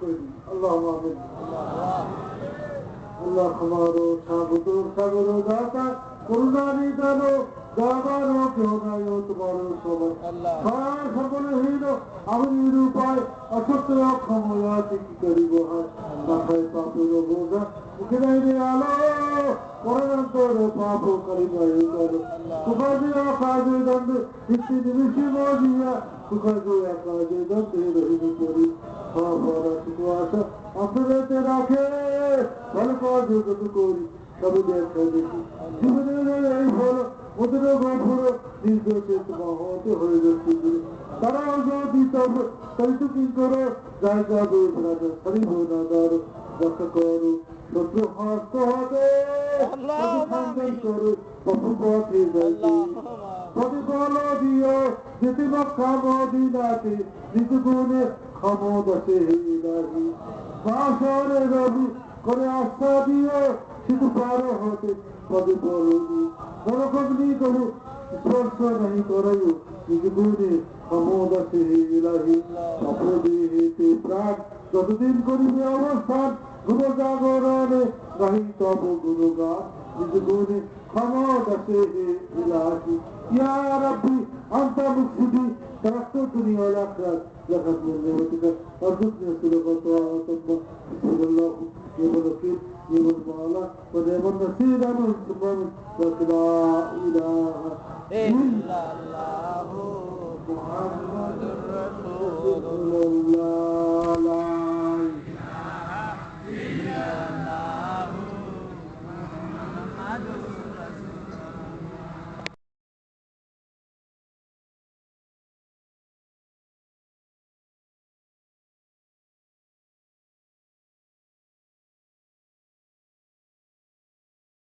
করে দিন। আল্লাহ আমিন। আল্লাহ আমারও সাগর সাগর দাতা করুণা নিদানো দাবারও কেউ নাই তোমারও সবাই সারা সকলে হইল আমি নিরুপায় অসত্য ক্ষমতা কি করিব হায় মাথায় পাপের বোঝা মুখে নাই আলো পরান্তর পাপ করিবাই করো সুখাদি কাজে দণ্ডে নিত্য নিমিষে মজিয়া সুখাদি কাজে দণ্ডে রহিত করি সবার শুধু আশা আপনাদের রাখে ভালো কাজ যত করি তবে দেখা দেখি জীবনের এই ফল মধুর গভুর নির্দোষে মহতে হয়ে যাচ্ছে তারাও যদি তবে তাই তো কি করো যাই যাবে রাজা ছাড়িব না দাঁড়ো রক্ষা করো শত্রু হস্ত হবে সন্ধান করো বহু পথে যাইতে প্রতিফল দিও যেতে মক্কা মদিনাতে নিজ গুণে ক্ষমতাতে হিলাহি বাসরে রবি করে আস্থা দিও শুধু পারো হতে পদে পড়ি নরকগ্নি করু স্পর্শ নাহি করাইও নিজ গুণে ক্ষমতাতে হিলাহি অপদে হেতে প্রাণ যতদিন করিবে অবস্থান গুণ জাগরণে নাহি তব গুণগান নিজ গুণে ক্ষমতাতে হিলাহি ইয়া রব্বি আনতা মুকসিদি تركت الدنيا والآخرة لقد من نعمتك وارزقني صدقة وطاعتك بسم الله نعم الوكيل نعم المولى ونعم النصير نعم السلام ولا إله إلا الله محمد رسول الله